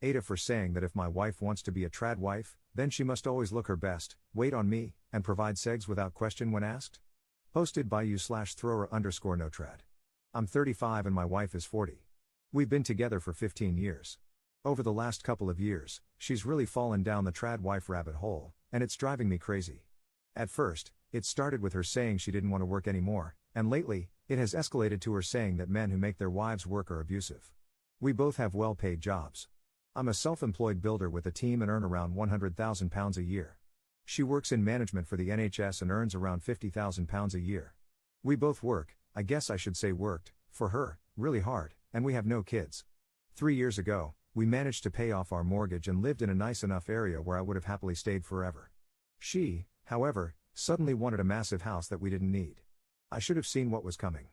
AITAH for saying that if my wife wants to be a trad wife, then she must always look her best, wait on me, and provide segs without question when asked? Posted by you/thrower_no_trad. I'm 35 and my wife is 40. We've been together for 15 years. Over the last couple of years, she's really fallen down the trad wife rabbit hole, and it's driving me crazy. At first, it started with her saying she didn't want to work anymore, and lately, it has escalated to her saying that men who make their wives work are abusive. We both have well-paid jobs. I'm a self-employed builder with a team and earn around £100,000 a year. She works in management for the NHS and earns around £50,000 a year. We both work, I guess I should say worked, for her, really hard, and we have no kids. 3 years ago, we managed to pay off our mortgage and lived in a nice enough area where I would have happily stayed forever. She, however, suddenly wanted a massive house that we didn't need. I should have seen what was coming.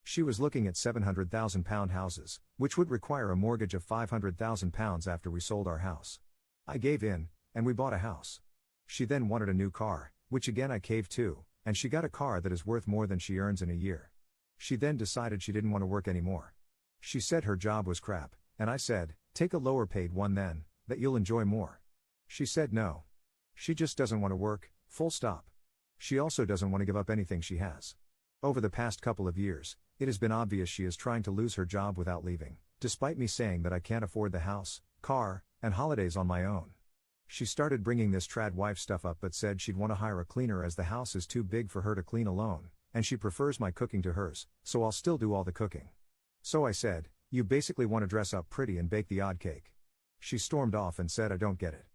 She was looking at £700,000 houses, which would require a mortgage of £500,000 after we sold our house. I gave in, and we bought a house. She then wanted a new car, which again I caved to, and she got a car that is worth more than she earns in a year. She then decided she didn't want to work anymore. She said her job was crap, and I said, take a lower paid one then, that you'll enjoy more. She said no. She just doesn't want to work, full stop. She also doesn't want to give up anything she has. Over the past couple of years, it has been obvious she is trying to lose her job without leaving, despite me saying that I can't afford the house, car, and holidays on my own. She started bringing this trad wife stuff up but said she'd want to hire a cleaner as the house is too big for her to clean alone, and she prefers my cooking to hers, so I'll still do all the cooking. So I said, you basically want to dress up pretty and bake the odd cake. She stormed off and said I don't get it.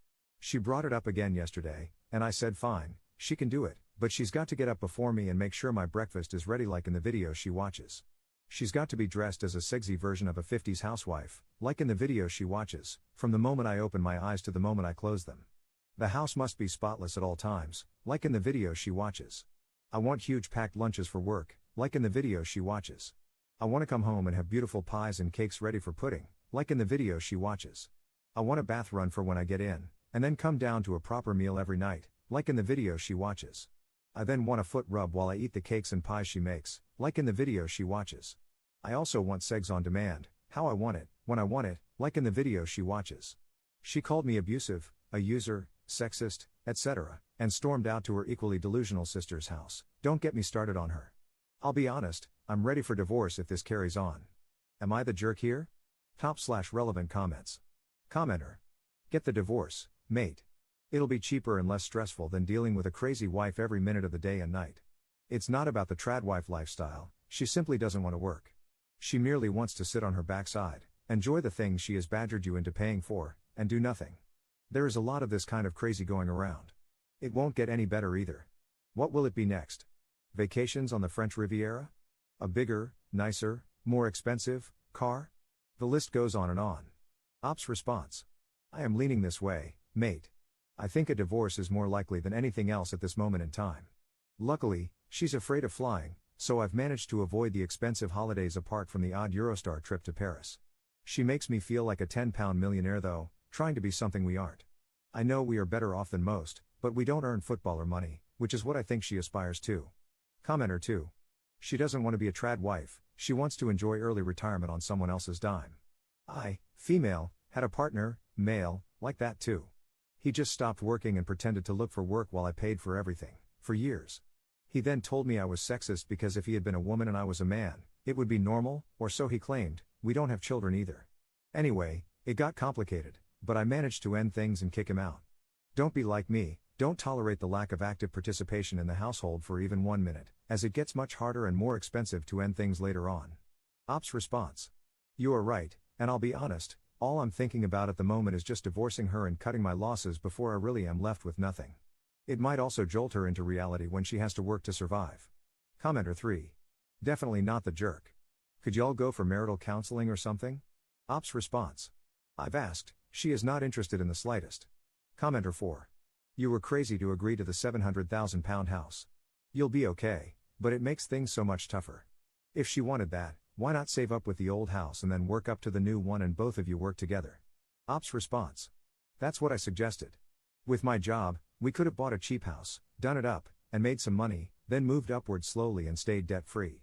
She brought it up again yesterday, and I said fine, she can do it, but she's got to get up before me and make sure my breakfast is ready like in the videos she watches. She's got to be dressed as a sexy version of a 50s housewife, like in the videos she watches, from the moment I open my eyes to the moment I close them. The house must be spotless at all times, like in the videos she watches. I want huge packed lunches for work, like in the videos she watches. I want to come home and have beautiful pies and cakes ready for pudding, like in the videos she watches. I want a bath run for when I get in, and then come down to a proper meal every night, like in the videos she watches. I then want a foot rub while I eat the cakes and pies she makes, like in the videos she watches. I also want segs on demand, how I want it, when I want it, like in the videos she watches. She called me abusive, a user, sexist, etc., and stormed out to her equally delusional sister's house. Don't get me started on her. I'll be honest, I'm ready for divorce if this carries on. Am I the jerk here? Top/relevant comments. Commenter. Get the divorce, mate. It'll be cheaper and less stressful than dealing with a crazy wife every minute of the day and night. It's not about the trad wife lifestyle, she simply doesn't want to work. She merely wants to sit on her backside, enjoy the things she has badgered you into paying for, and do nothing. There is a lot of this kind of crazy going around. It won't get any better either. What will it be next? Vacations on the French Riviera? A bigger, nicer, more expensive car? The list goes on and on. Ops response. I am leaning this way, mate. I think a divorce is more likely than anything else at this moment in time. Luckily, she's afraid of flying, so I've managed to avoid the expensive holidays apart from the odd Eurostar trip to Paris. She makes me feel like a £10 millionaire though, trying to be something we aren't. I know we are better off than most, but we don't earn footballer money, which is what I think she aspires to. Commenter 2. She doesn't want to be a trad wife, she wants to enjoy early retirement on someone else's dime. I, female, had a partner, male, like that too. He just stopped working and pretended to look for work while I paid for everything, for years. He then told me I was sexist because if he had been a woman and I was a man, it would be normal, or so he claimed. We don't have children either. Anyway, it got complicated, but I managed to end things and kick him out. Don't be like me, don't tolerate the lack of active participation in the household for even 1 minute, as it gets much harder and more expensive to end things later on. Ops response. You are right, and I'll be honest, all I'm thinking about at the moment is just divorcing her and cutting my losses before I really am left with nothing. It might also jolt her into reality when she has to work to survive. Commenter 3. Definitely not the jerk. Could y'all go for marital counseling or something? Ops response. I've asked, she is not interested in the slightest. Commenter 4. You were crazy to agree to the £700,000 house. You'll be okay, but it makes things so much tougher. If she wanted that, why not save up with the old house and then work up to the new one and both of you work together? Ops response. That's what I suggested. With my job, we could have bought a cheap house, done it up, and made some money, then moved upward slowly and stayed debt-free.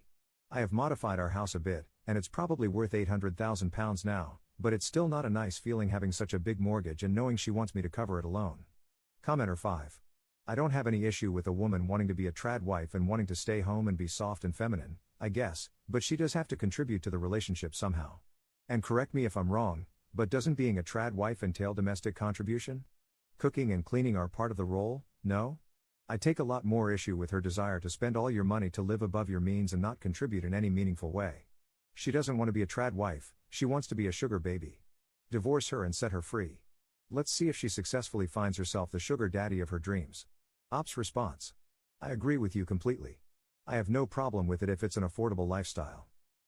I have modified our house a bit, and it's probably worth £800,000 now, but it's still not a nice feeling having such a big mortgage and knowing she wants me to cover it alone. Commenter 5. I don't have any issue with a woman wanting to be a trad wife and wanting to stay home and be soft and feminine, I guess, but she does have to contribute to the relationship somehow. And correct me if I'm wrong, but doesn't being a trad wife entail domestic contribution? Cooking and cleaning are part of the role, no? I take a lot more issue with her desire to spend all your money to live above your means and not contribute in any meaningful way. She doesn't want to be a trad wife, she wants to be a sugar baby. Divorce her and set her free. Let's see if she successfully finds herself the sugar daddy of her dreams. Ops response. I agree with you completely. I have no problem with it if it's an affordable lifestyle.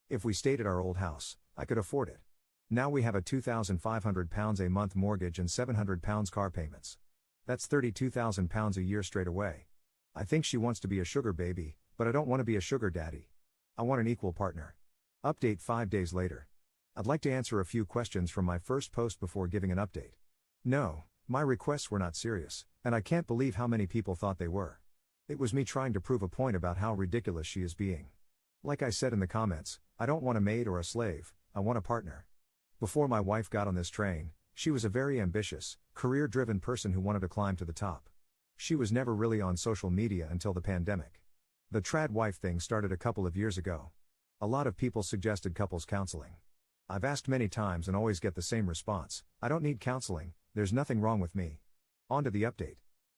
If we stayed at our old house, I could afford it. Now we have a £2,500 a month mortgage and £700 car payments. That's £32,000 a year straight away. I think she wants to be a sugar baby, but I don't want to be a sugar daddy. I want an equal partner. Update 5 days later. I'd like to answer a few questions from my first post before giving an update. No, my requests were not serious, and I can't believe how many people thought they were. It was me trying to prove a point about how ridiculous she is being. Like I said in the comments, I don't want a maid or a slave, I want a partner. Before my wife got on this train, she was a very ambitious, career-driven person who wanted to climb to the top. She was never really on social media until the pandemic. The trad wife thing started a couple of years ago. A lot of people suggested couples counseling. I've asked many times and always get the same response: I don't need counseling, there's nothing wrong with me. On to the update.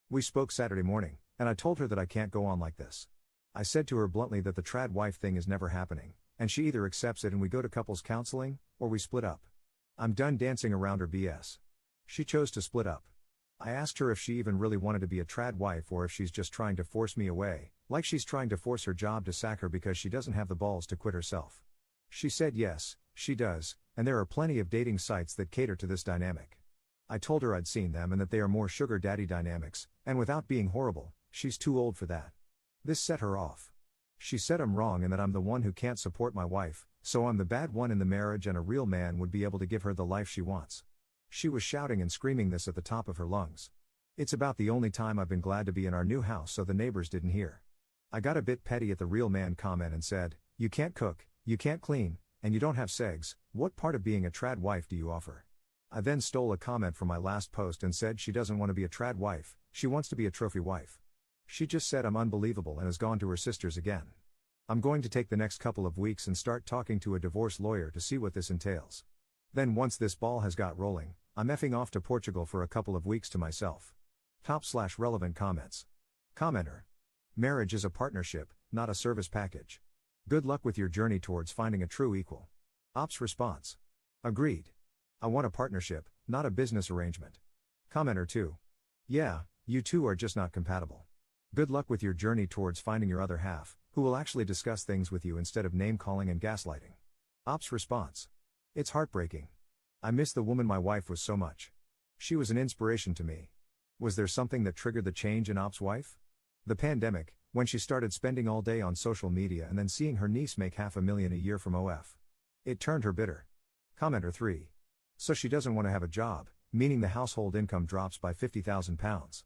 We spoke Saturday morning, and I told her that I can't go on like this. I said to her bluntly that the trad wife thing is never happening, and she either accepts it and we go to couples counseling, or we split up. I'm done dancing around her BS. She chose to split up. I asked her if she even really wanted to be a trad wife or if she's just trying to force me away, like she's trying to force her job to sack her because she doesn't have the balls to quit herself. She said yes, she does, and there are plenty of dating sites that cater to this dynamic. I told her I'd seen them and that they are more sugar daddy dynamics, and without being horrible, she's too old for that. This set her off. She said I'm wrong and that I'm the one who can't support my wife, so I'm the bad one in the marriage and a real man would be able to give her the life she wants. She was shouting and screaming this at the top of her lungs. It's about the only time I've been glad to be in our new house so the neighbors didn't hear. I got a bit petty at the real man comment and said, you can't cook, you can't clean, and you don't have segs, what part of being a trad wife do you offer? I then stole a comment from my last post and said she doesn't want to be a trad wife, she wants to be a trophy wife. She just said I'm unbelievable and has gone to her sisters again. I'm going to take the next couple of weeks and start talking to a divorce lawyer to see what this entails. Then once this ball has got rolling, I'm effing off to Portugal for a couple of weeks to myself. Top/relevant comments. Commenter. Marriage is a partnership, not a service package. Good luck with your journey towards finding a true equal. Ops response. Agreed. I want a partnership, not a business arrangement. Commenter 2. Yeah, you two are just not compatible. Good luck with your journey towards finding your other half, who will actually discuss things with you instead of name-calling and gaslighting. Ops response. It's heartbreaking. I miss the woman my wife was so much. She was an inspiration to me. Was there something that triggered the change in Ops' wife? The pandemic, when she started spending all day on social media and then seeing her niece make $500,000 a year from OF. It turned her bitter. Commenter 3. So she doesn't want to have a job, meaning the household income drops by £50,000.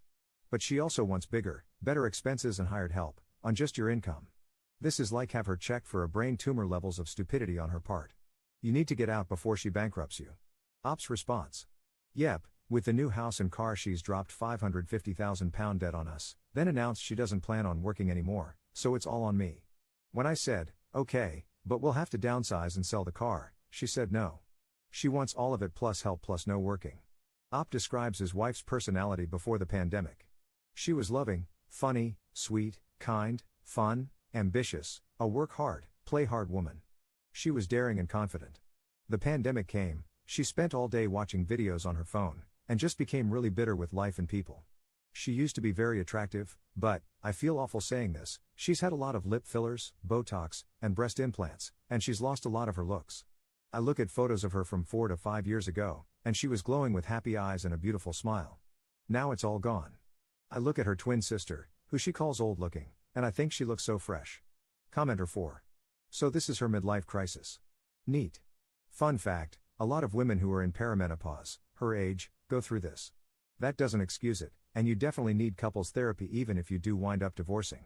But she also wants bigger, better expenses and hired help, on just your income. This is like have her checked for a brain tumor levels of stupidity on her part. You need to get out before she bankrupts you. Ops response. Yep, with the new house and car she's dropped £550,000 debt on us, then announced she doesn't plan on working anymore, so it's all on me. When I said, okay, but we'll have to downsize and sell the car, she said no. She wants all of it plus help plus no working. Op describes his wife's personality before the pandemic. She was loving, funny, sweet, kind, fun, ambitious, a work hard, play hard woman. She was daring and confident. The pandemic came, she spent all day watching videos on her phone, and just became really bitter with life and people. She used to be very attractive, but, I feel awful saying this, she's had a lot of lip fillers, Botox, and breast implants, and she's lost a lot of her looks. I look at photos of her from 4 to 5 years ago, and she was glowing with happy eyes and a beautiful smile. Now it's all gone. I look at her twin sister, who she calls old looking, and I think she looks so fresh. Commenter 4. So this is her midlife crisis. Neat. Fun fact, a lot of women who are in perimenopause, her age, go through this. That doesn't excuse it, and you definitely need couples therapy even if you do wind up divorcing.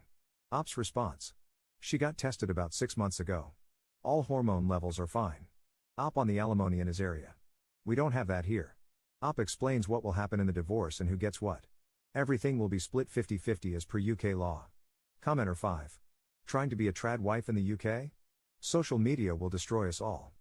Ops response. She got tested about 6 months ago. All hormone levels are fine. Op on the alimony in his area. We don't have that here. Op explains what will happen in the divorce and who gets what. Everything will be split 50-50 as per UK law. Commenter 5. Trying to be a trad wife in the UK? Social media will destroy us all.